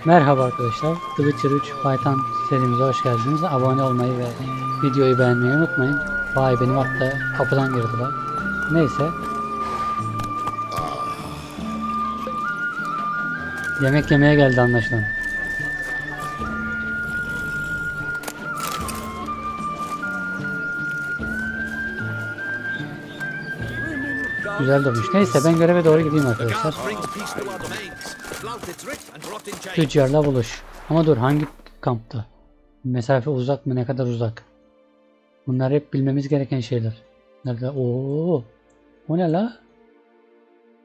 Merhaba arkadaşlar, Witcher 3 Python serimize hoş geldiniz. Abone olmayı ve videoyu beğenmeyi unutmayın. Vay benim hatta kapıdan girdiler. Neyse. Yemek yemeye geldi anlaşılan. Güzel durmuş. Neyse ben göreve doğru gideyim arkadaşlar. Tüccarla buluş. Ama dur, hangi kampta? Mesafe uzak mı? Ne kadar uzak? Bunlar hep bilmemiz gereken şeyler. Nerede? Oo. O ne la?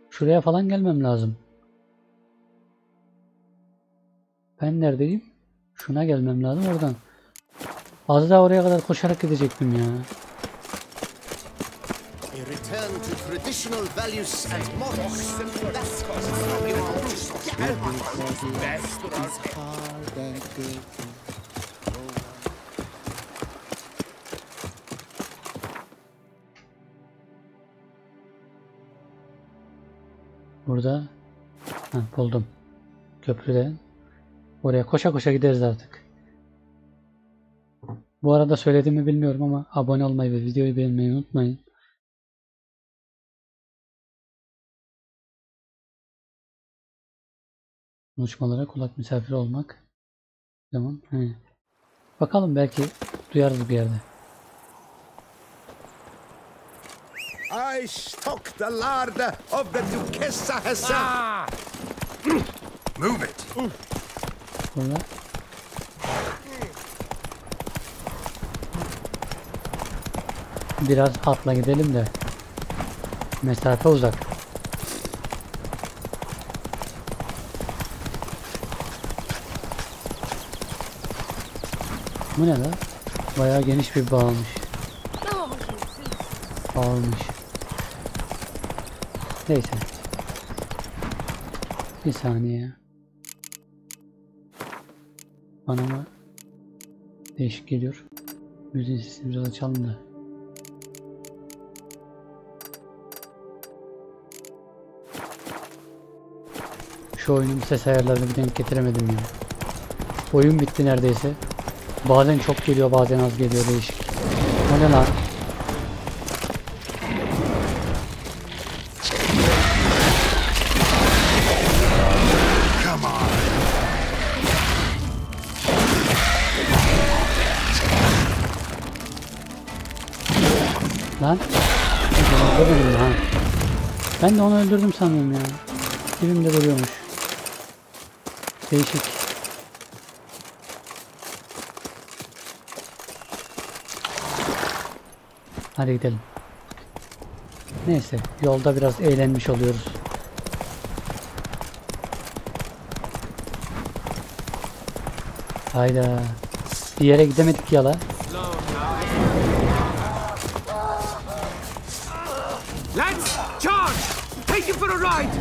Şuraya falan gelmem lazım. Ben neredeyim? Şuna gelmem lazım oradan. Az daha oraya kadar koşarak gidecektim ya. Return to traditional values and mottos. Burada buldum. Köprüden. Oraya koşa koşa gideriz artık. Bu arada söylediğimi bilmiyorum ama abone olmayı ve videoyu beğenmeyi unutmayın. Konuşmalara kulak misafiri olmak. Tamam. Bakalım, belki duyarız bir yerde. I stock the larder of the Duchessa herself. Move it. Burada. Biraz atla gidelim de. Mesafe uzak. Bu ne lan? Bayağı geniş bir bağmış. Bağılmış. Neyse. Bir saniye. Bana mı değişik geliyor? Müziğin sesini biraz açalım da. Şu oyunun ses ayarlarını bir denk getiremedim ya. Oyun bitti neredeyse. Bazen çok geliyor, bazen az geliyor, değişik. O ne lan? Lan? Ben de onu öldürdüm sanıyorum ya. Dibimde duruyormuş. Değişik. Hadi gidelim. Neyse, yolda biraz eğlenmiş oluyoruz. Hayda. Bir yere gidemedik ya la. Lads, charge! Take you for a ride!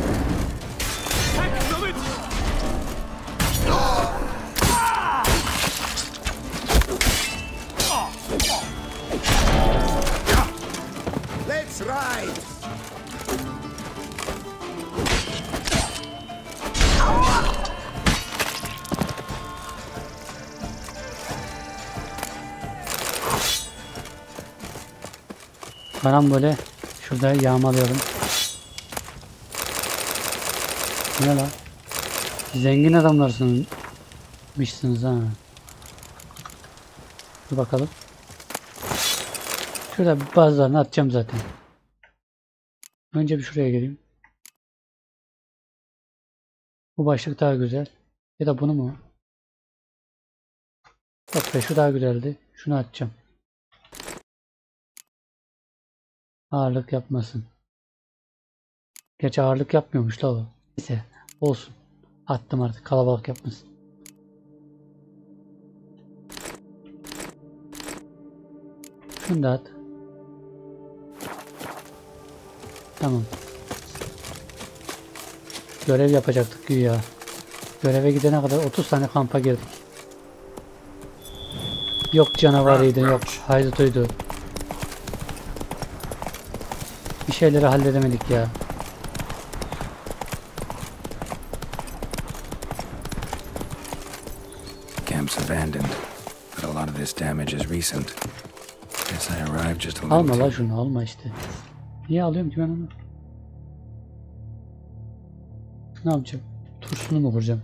Let's ride. Param böyle şurada yağmalayalım. Ne la? Zengin adamlarsınızmışsınız ha. Dur bakalım. Şurada bazılarını atacağım zaten. Önce bir şuraya geleyim. Bu başlık daha güzel. Ya da bunu mu? Yok be, şu daha güzeldi. Şunu atacağım. Ağırlık yapmasın. Gerçi ağırlık yapmıyormuş la o. Neyse olsun. Attım artık, kalabalık yapmasın. Şunu da at. Tamam. Görev yapacaktık güya. Göreve gidene kadar 30 tane kampa girdik. Yok canavarıydı, yok haydutuydu. Bir şeyleri halledemedik ya. once abandoned, but a lot of this damage is recent. Guess I arrived just a little Alma la too... şunu, alma işte. Niye alıyorum ki ben onu? Ne yapacağım? Turşunu mu vuracağım?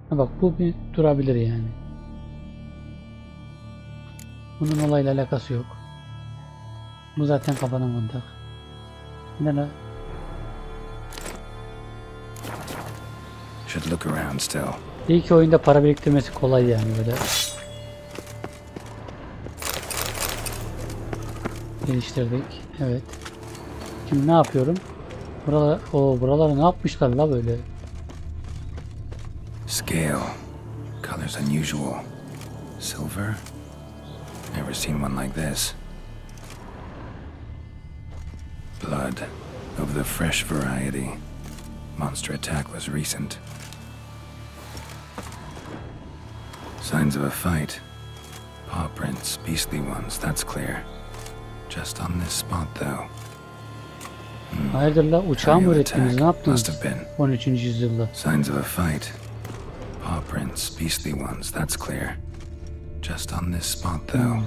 Ha bak, bu bir durabilir yani. Bunun olayla alakası yok. Bu zaten kafadan kontak. Ne la? Should look around still. İyi ki oyunda para biriktirmesi kolay yani böyle. Geliştirdik. Evet. Şimdi ne yapıyorum? Buraları ne yapmışlar la böyle? Scale. Colors unusual. Silver? Never seen one like this. Blood. Of the fresh variety. Monster attack was recent. Signs of a fight. Paw prints, beastly ones, that's clear. Just on this spot though. Hayırdır la, uçağı mı ürettiniz, ne yaptınız? Must have been. 13. yüzyılda. Signs of a fight. Paw prints, beastly ones, that's clear. Just on this spot though.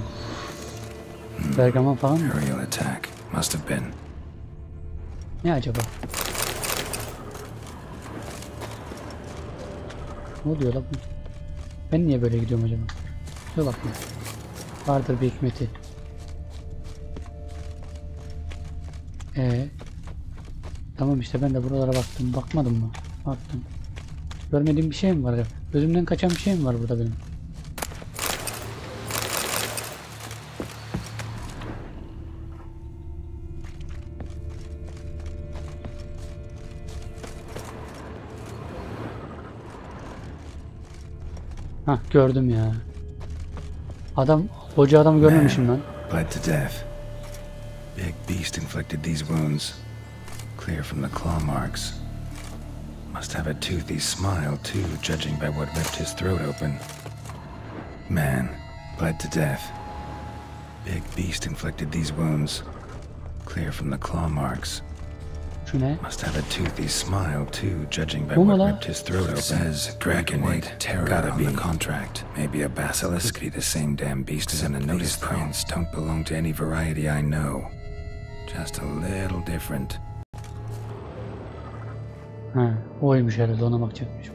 Bergama falan mı? Aerial attack. Must have been. Ne acaba? Ne oluyor la bu? Ben niye böyle gidiyorum acaba? Dur bakayım. Vardır bir hikmeti. Tamam işte, ben de buralara baktım. Bakmadım mı? Baktım. Görmediğim bir şey mi var ya? Gözümden kaçan bir şey mi var burada benim? Hah, gördüm ya. Koca adamı görmemişim lan. Bled to death. Big beast inflicted these wounds. Clear from the claw marks. Must have a toothy smile too, judging by what ripped his throat open. Man, bled to death. Big beast inflicted these wounds. Clear from the claw marks. Şu ne? Must have a toothy smile too, judging by Bu mu what la? ripped his throat open. It says dragonite terror gotta be on the contract. Maybe a basilisk. Could be the same damn beast as in the notice prints. Don't belong to any variety I know. Just a little different. Ha, oymuş herhalde, ona bakacakmışım.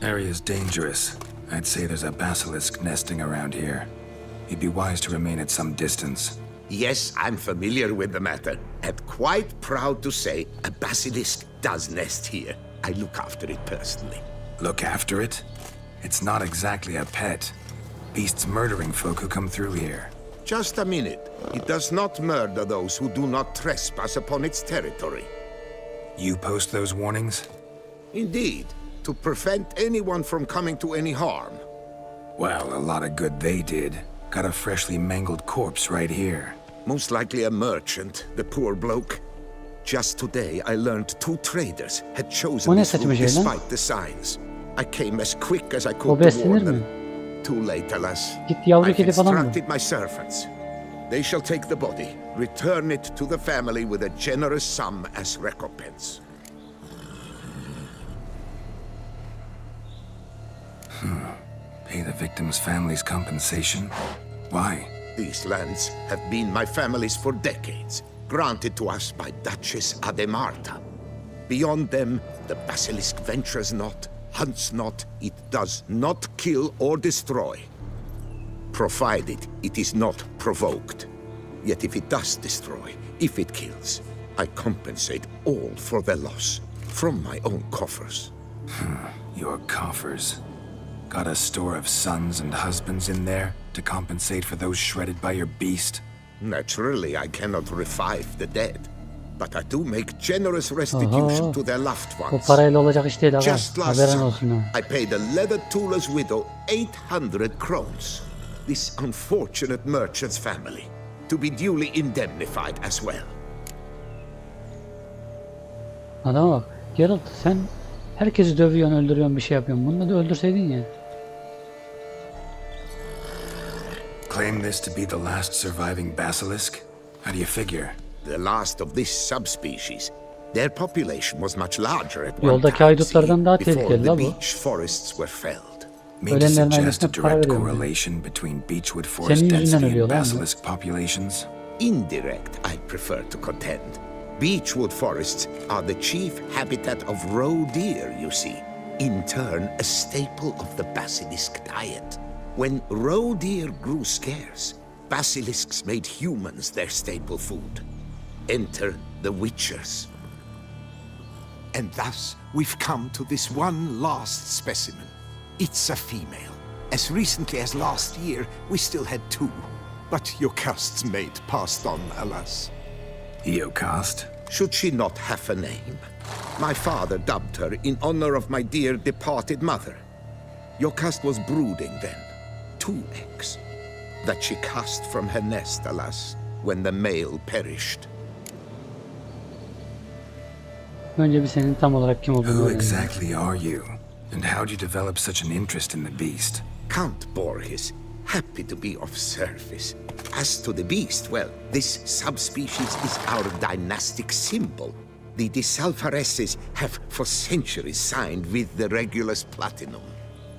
Area's dangerous. I'd say there's a basilisk nesting around here. You'd be wise to remain at some distance. Yes, I'm familiar with the matter, and quite proud to say a basilisk does nest here. I look after it personally. Look after it? It's not exactly a pet. Beasts murdering folk who come through here. Just a minute. It does not murder those who do not trespass upon its territory. You post those warnings? Indeed, to prevent anyone from coming to any harm. Well, a lot of good they did. Got a freshly mangled corpse right here. Most likely a merchant, the poor bloke. Just today I learned 2 traders had chosen this route despite the signs. I came as quick as I could to warn them. Too late, alas. I've instructed my servants. They shall take the body, return it to the family with a generous sum as recompense. Pay the victim's family's compensation? Why? These lands have been my family's for decades, granted to us by Duchess Ademarta. Beyond them, the basilisk ventures not, hunts not, it does not kill or destroy. Provided it is not provoked. Yet if it does destroy, if it kills, I compensate all for their loss, from my own coffers. Your coffers. Got a store of sons and husbands in there to compensate for those shredded by your beast? Naturally, I cannot revive the dead, but I do make generous restitution to their loved Bu ones. parayla olacak iş değil, Just last haberin summer, olsun ha. I paid a leather tooler's widow 800 crowns. This unfortunate merchant's family, to be duly indemnified as well. Adama bak. Geralt, sen herkesi dövüyorsun, öldürüyorsun, bir şey yapıyorsun. Bunu da öldürseydin ya. Claim this to be the last surviving basilisk? How do you figure? the last of this subspecies. Their population was much larger at one Yoldaki time, haydutlardan daha before tehlikeli the la bu. beech forests were felled. Mean to Ölenlerin suggest a ailesine para direct veriyorum diyor. correlation between beechwood forest Senin yüzünden density and ölüyorlar mı? basilisk populations? Indirect, I prefer to contend. Beechwood forests are the chief habitat of roe deer, you see. In turn, a staple of the basilisk diet. When roe deer grew scarce, basilisks made humans their staple food. Enter the witchers. And thus, we've come to this one last specimen. It's a female. As recently as last year, we still had 2. But Jocast's mate passed on, alas. Eocast? Should she not have a name? My father dubbed her in honor of my dear departed mother. Jocast was brooding then. 2 eggs. That she cast from her nest, alas, when the male perished. Önce bir senin tam olarak kim olduğunu Who öğrenelim. exactly are you? And how'd you develop such an interest in the beast? Count Borges, happy to be of service. As to the beast, well, this subspecies is our dynastic symbol. The Disalfareses have for centuries signed with the Regulus Platinum.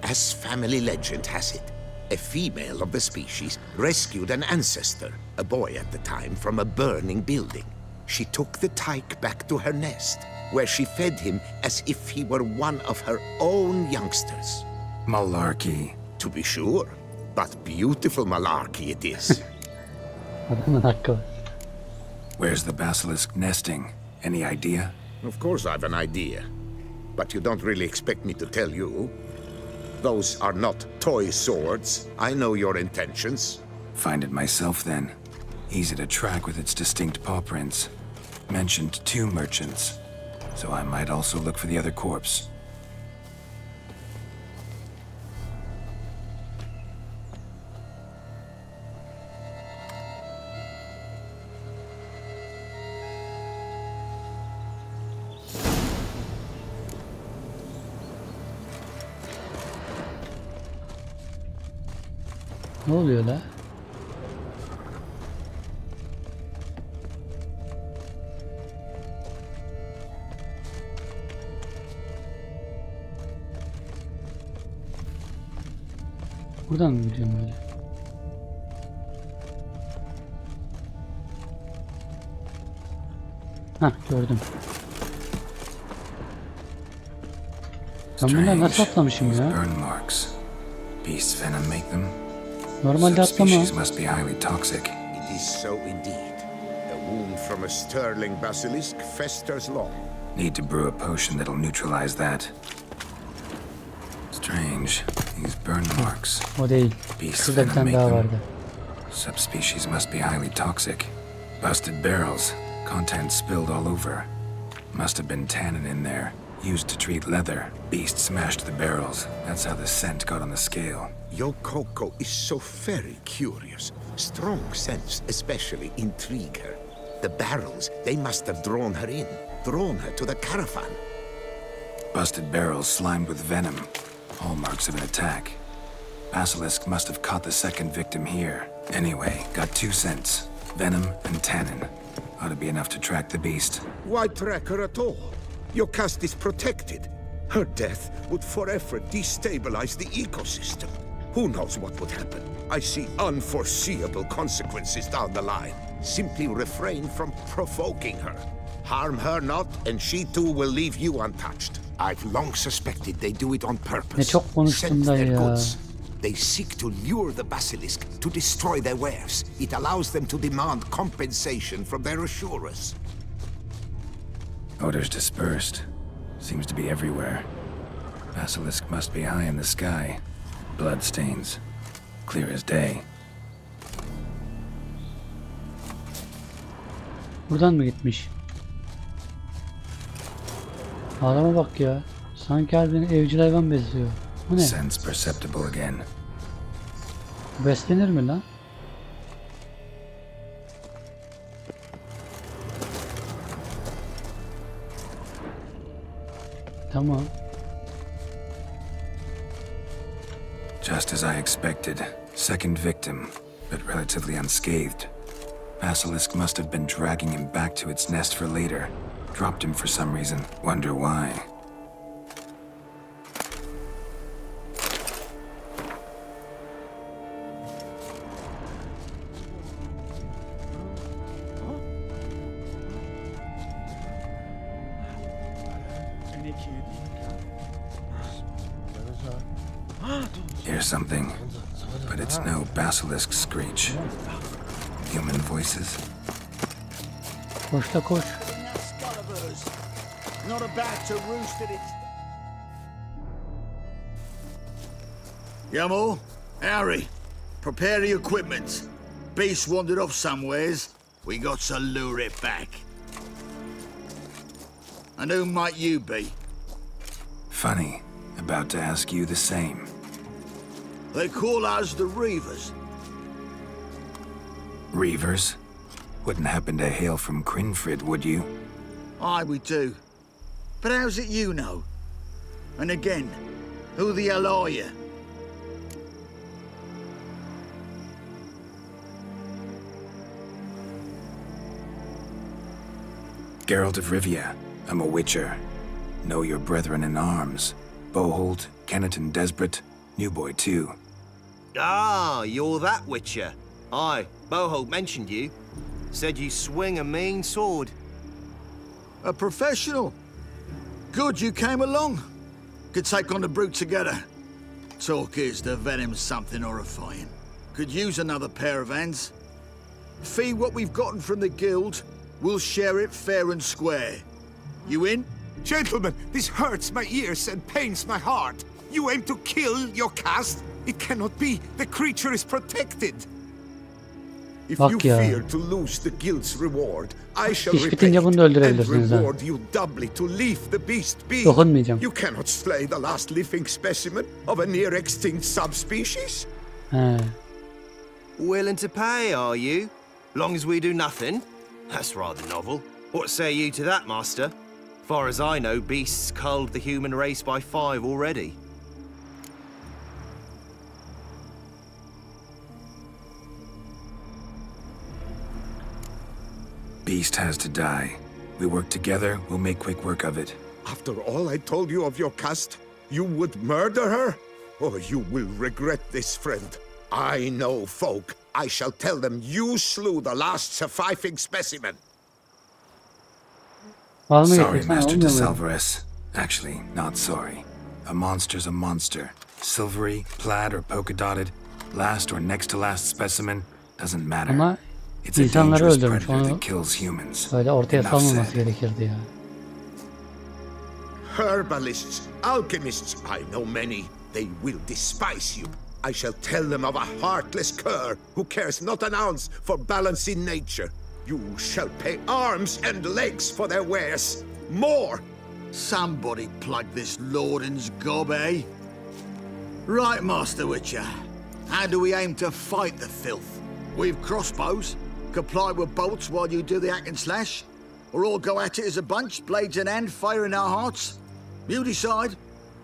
As family legend has it, a female of the species rescued an ancestor, a boy at the time, from a burning building. She took the tyke back to her nest, where she fed him as if he were one of her own youngsters. Malarkey. To be sure, but beautiful malarkey it is. Adamın hakkı var. Where's the basilisk nesting? Any idea? Of course I've an idea, but you don't really expect me to tell you. Those are not toy swords. I know your intentions. Find it myself then. Easy to track with its distinct paw prints. Mentioned 2 merchants, so I might also look for the other corpse. Ne oluyor la? Buradan mı gidiyorum böyle? Hah, gördüm. Ben bunları nasıl atlamışım ya? Burn marks. Beast's venom make them? Normalde atlama. Subspecies must be highly toxic. It is so indeed. A wound from a sterling basilisk festers long. Need to brew a potion that'll neutralize that. Strange. These burn marks. O değil. Beast's Şurada bir venom tane make daha them? vardı. Subspecies must be highly toxic. Busted barrels. Contents spilled all over. Must have been tannin in there. Used to treat leather. Beast smashed the barrels. That's how the scent got on the scale. Yokoko is so very curious. Strong scents especially intrigue her. The barrels, they must have drawn her in. Drawn her to the caravan. Busted barrels slimed with venom. Hallmarks of an attack. Basilisk must have caught the second victim here. Anyway, got 2 scents. Venom and tannin. Ought to be enough to track the beast. Why track her at all? Your caste is protected. Her death would forever destabilize the ecosystem. Who knows what would happen? I see unforeseeable consequences down the line. Simply refrain from provoking her. Harm her not, and she too will leave you untouched. I've long suspected they do it on purpose. Ne çok konuştum Scent da their ya. goods. They seek to lure the basilisk to destroy their wares. It allows them to demand compensation from their assurers. Odors dispersed. Seems to be everywhere. Basilisk must be high in the sky. Blood stains. Clear as day. Buradan mı gitmiş? Adama bak ya. Sanki harbiden evcil hayvan besliyor. Bu ne? Sense perceptible again. Beslenir mi lan? Tamam. Just as I expected. Second victim, but relatively unscathed. Basilisk must have been dragging him back to its nest for later. Dropped him for some reason. Wonder why. Here's something, but it's no basilisk screech. Human voices. Koş da koş. Not about to roost at its... Yamal, Harry, prepare the equipment. Beast wandered off somewheres. We got to lure it back. And who might you be? Funny. About to ask you the same. They call us the Reavers. Reavers? Wouldn't happen to hail from Crinfrid, would you? Aye, we do. But how's it you know? And again, who the hell are you? Geralt of Rivia. I'm a witcher. Know your brethren in arms. Boholt, Kenneton Desperate, New Boy too. Ah, you're that witcher. Aye, Boholt mentioned you. Said you swing a mean sword. A professional. Good you came along. Could take on the brute together. Talk is, the venom's something horrifying. Could use another pair of hands. Fee what we've gotten from the guild. We'll share it fair and square. You in? Gentlemen, this hurts my ears and pains my heart. You aim to kill your caste? It cannot be. The creature is protected. If Bak you ya. fear to lose the guild's reward, I shall İş repay bitince it bunu da and öldürebilirsiniz ha. reward you doubly to leave the beast be. Dokunmayacağım. You cannot slay the last living specimen of a near extinct subspecies. He. Willing to pay, are you? Long as we do nothing? That's rather novel. What say you to that, master? Far as I know, beasts culled the human race by 5 already. Beast has to die. We work together, we'll make quick work of it. After all I told you of your caste, you would murder her? Oh, you will regret this, friend. I know folk. I shall tell them you slew the last surviving specimen. Var mı Sorry, getirsen Master de olmuyor mu? Salvarez. Actually, not sorry. A monster's a monster. Silvery, plaid, or polka-dotted, last or next to last specimen, doesn't matter. Ama It's a insanları dangerous öldürmüş. predator Onu that kills humans. böyle ortaya Enough salmaması said. gerekirdi ya. Herbalists, alchemists, I know many. They will despise you. I shall tell them of a heartless cur who cares not an ounce for balance in nature. You shall pay arms and legs for their wares. More! Somebody plug this Lorden's gob, eh? Right, Master Witcher. How do we aim to fight the filth? We've crossbows. Comply with bolts while you do the hack and slash? Or all go at it as a bunch, blades in hand, fire in our hearts? You decide.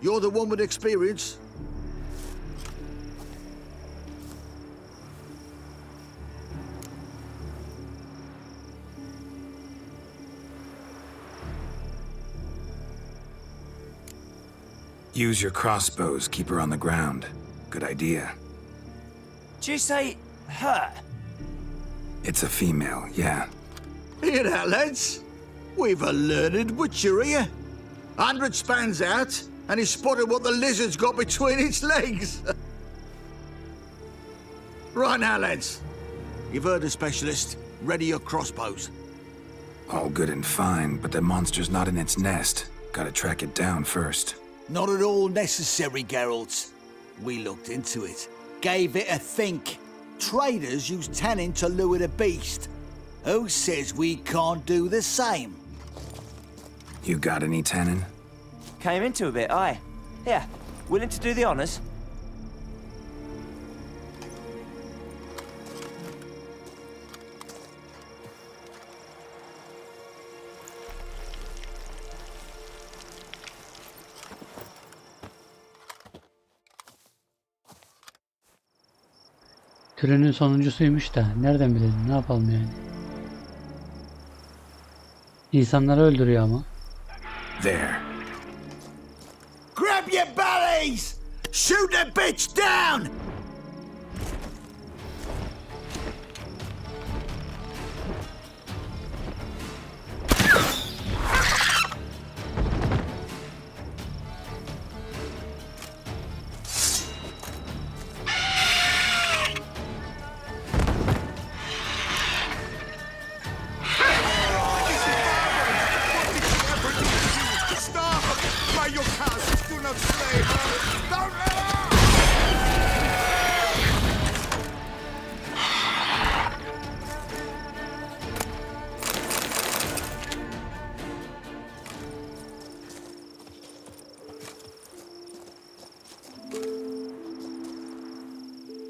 You're the one with experience. Use your crossbows, keep her on the ground. Good idea. Did you say her? It's a female, yeah. Hear that, lads? We've a learned witcher here. 100 spans out, and he's spotted what the lizard's got between its legs. Right now, lads. You've heard the specialist. Ready your crossbows. All good and fine, but the monster's not in its nest. Gotta track it down first. Not at all necessary, Geralt. We looked into it. Gave it a think. Traders use tannin to lure the beast. Who says we can't do the same? You got any tannin? Came into a bit, aye. Yeah, willing to do the honours? Türünün sonuncusuymuş da nereden bilelim, ne yapalım yani? İnsanları öldürüyor ama. There. Grab your bellies! Shoot the bitch down!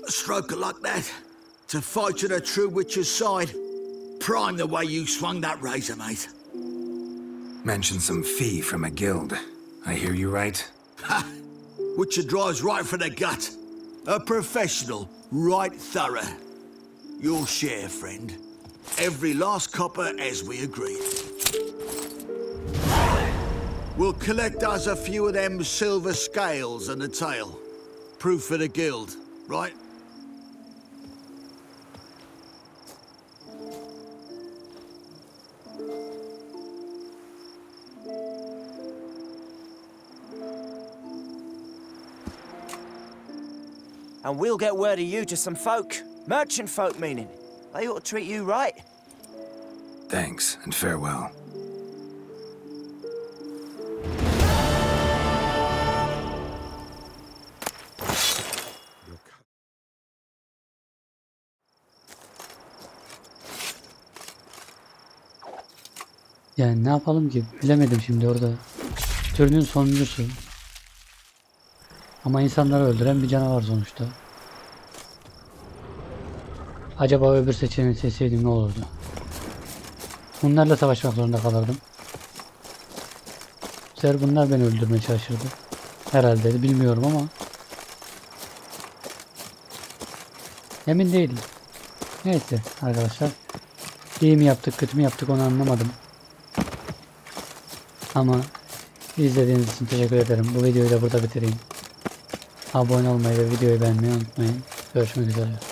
A stroke of luck, that. To fight at a true witcher's side. Prime the way you swung that razor, mate. Mentioned some fee from a guild. I hear you right? Ha! Witcher drives right for the gut. A professional, right thorough. Your share, friend. Every last copper as we agreed. We'll collect us a few of them silver scales and a tail. Proof for the guild, right? And we'll get word of you to some folk. Merchant folk, meaning. They ought to treat you right. Thanks, and farewell. Yani ne yapalım ki? Bilemedim şimdi orada. Türünün sonuncusu. Ama insanları öldüren bir canavar sonuçta. Acaba öbür seçeneği seçseydim ne olurdu? Bunlarla savaşmak zorunda kalırdım. Bu sefer bunlar beni öldürmeye çalışırdı. Herhalde bilmiyorum ama. Emin değilim. Neyse arkadaşlar. İyi mi yaptık kötü mü yaptık onu anlamadım. Ama izlediğiniz için teşekkür ederim. Bu videoyu da burada bitireyim. Abone olmayı ve videoyu beğenmeyi unutmayın. Görüşmek üzere.